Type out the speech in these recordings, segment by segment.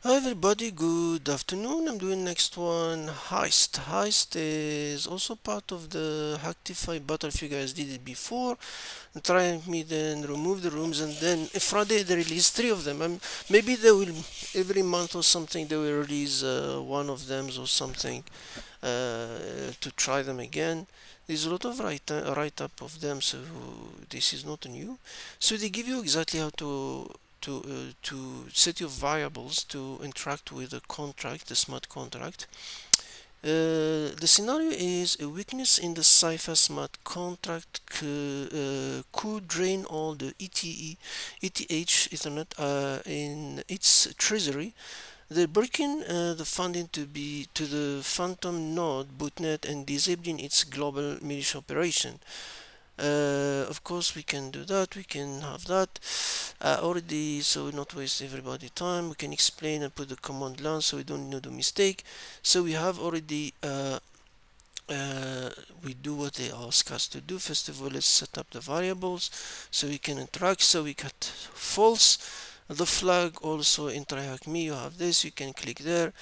Hi everybody, good afternoon. I'm doing next one, Heist. Heist is also part of the Hacktify battle if you guys did it before. Try me then remove the rooms and then Friday they release three of them. Maybe they will every month or something they will release one of them or something to try them again. There's a lot of write up of them, so this is not new. So they give you exactly how to set your variables to interact with the contract, the smart contract. The scenario is a weakness in the Cipher smart contract could drain all the ETH Ethernet in its treasury. They're breaking the funding to the Phantom Node Botnet and disabling its global militia operation. Of course, we can do that. We can have that already, so we not waste everybody time. We can explain and put the command line, so we don't know the mistake. So we have already. We do what they ask us to do. First of all, let's set up the variables so we can interact. So we got false. The flag also in TryHackMe, you have this. You can click there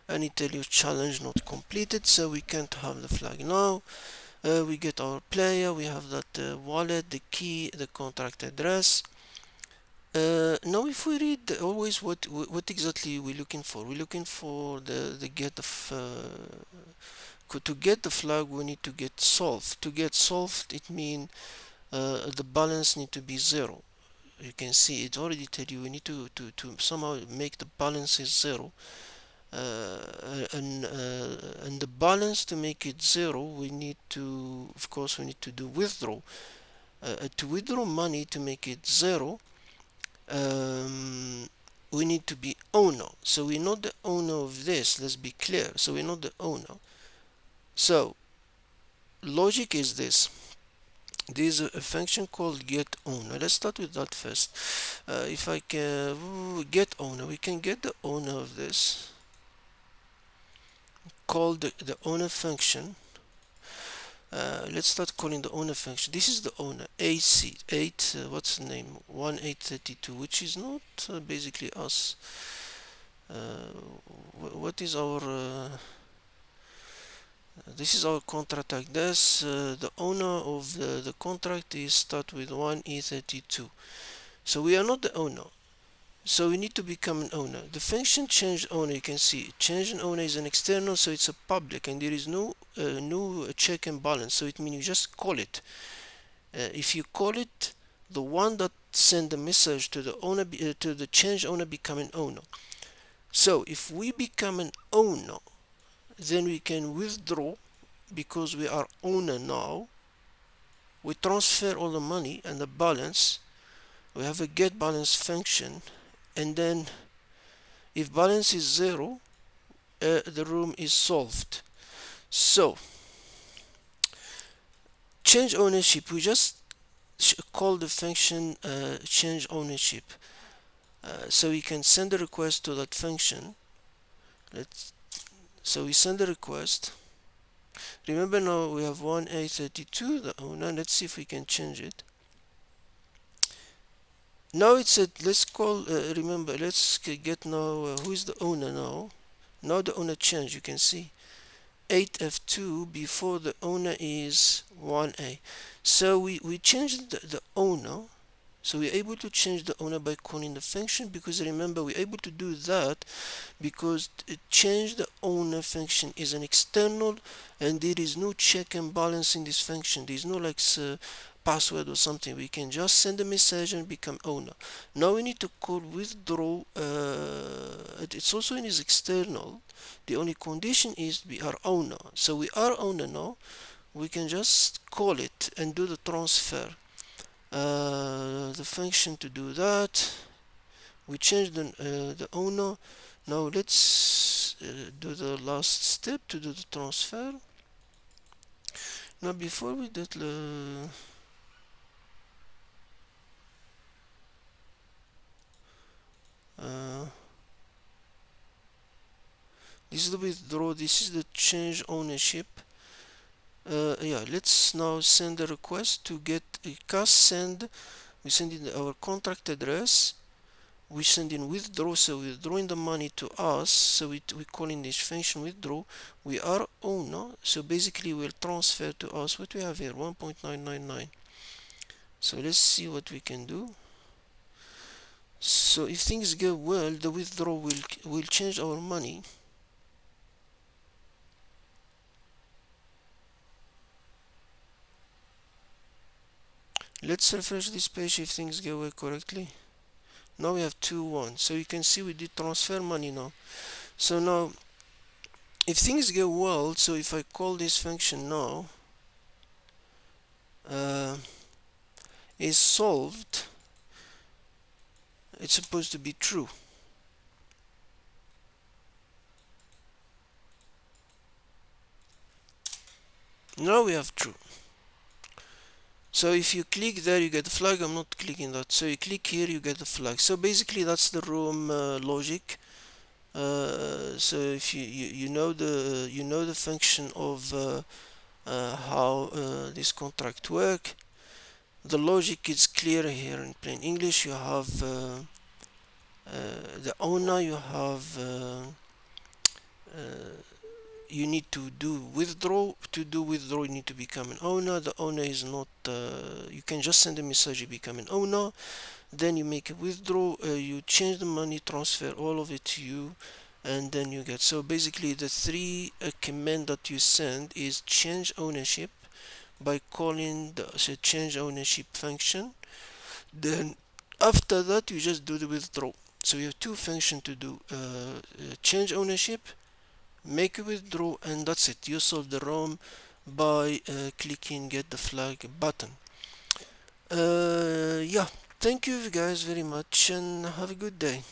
and it tell you challenge not completed, so we can't have the flag now. We get our player, we have that wallet, the key, the contract address. Now if we read always what exactly we're looking for, we're looking for the get of to get the flag we need to get solved. To get solved it means the balance need to be zero. You can see it already tell you we need to somehow make the balance is zero. And the balance to make it zero we need to, of course, we need to do withdraw. To withdraw money to make it zero, um, we need to be owner. So we're not the owner of this, let's be clear. So we're not the owner. So logic is this. There's a function called get owner. Let's start with that first. If I can get owner, we can get the owner of this called the owner function. Let's start calling the owner function. This is the owner AC 8 what's the name 1832, which is not basically us. What is our this is our contract like this. The owner of the contract is start with 1E32, so we are not the owner. So we need to become an owner. The function change owner, you can see change owner is an external, so it's a public and there is no check and balance. So it means you just call it. If you call it, the one that send the message to the owner to the change owner become an owner. So if we become an owner, then we can withdraw because we are owner now. We transfer all the money and the balance. We have a get balance function, and then if balance is zero, the room is solved. So change ownership, we just call the function change ownership. So we can send a request to that function. So we send a request. Remember now we have 1A32 the owner. Let's see if we can change it. Now it said let's call remember let's get now who is the owner now. Now the owner change, you can see 8F2 before the owner is 1A. So we changed the owner. So we're able to change the owner by calling the function, because remember we're able to do that because change the owner function is an external and there is no check and balance in this function. There is no like password or something. We can just send a message and become owner. Now we need to call withdraw. It's also in its external. The only condition is we are owner. So we are owner now. We can just call it and do the transfer. The function to do that, we change the owner. Now let's do the last step to do the transfer. Now before we do the this is the withdraw, this is the change ownership. Yeah, let's now send a request to get a cast send. We send in our contract address. we send in withdraw, so withdrawing the money to us, so we call in this function withdraw. We are owner, so basically we'll transfer to us what we have here, 1.999. So let's see what we can do. So if things go well, the withdraw will change our money. Let's refresh this page if things go well correctly. Now we have 2-1, so you can see we did transfer money now. So now if things go well, so if I call this function now, is solved, it's supposed to be true. Now we have true. So if you click there, you get the flag. I'm not clicking that. So you click here, you get the flag. So basically, that's the ROM logic. So if you know the function of how this contract work, the logic is clear here in plain English. You have the owner. You have you need to do withdraw. To do withdraw, you need to become an owner. The owner is not, you can just send a message, you become an owner. Then you make a withdraw, you change the money, transfer all of it to you, and then you get. So basically the three command that you send is change ownership by calling the change ownership function. Then after that you just do the withdraw. So you have two functions to do, change ownership, make a withdraw, and that's it. You solve the ROM by clicking get the flag button. Yeah, thank you guys very much and have a good day.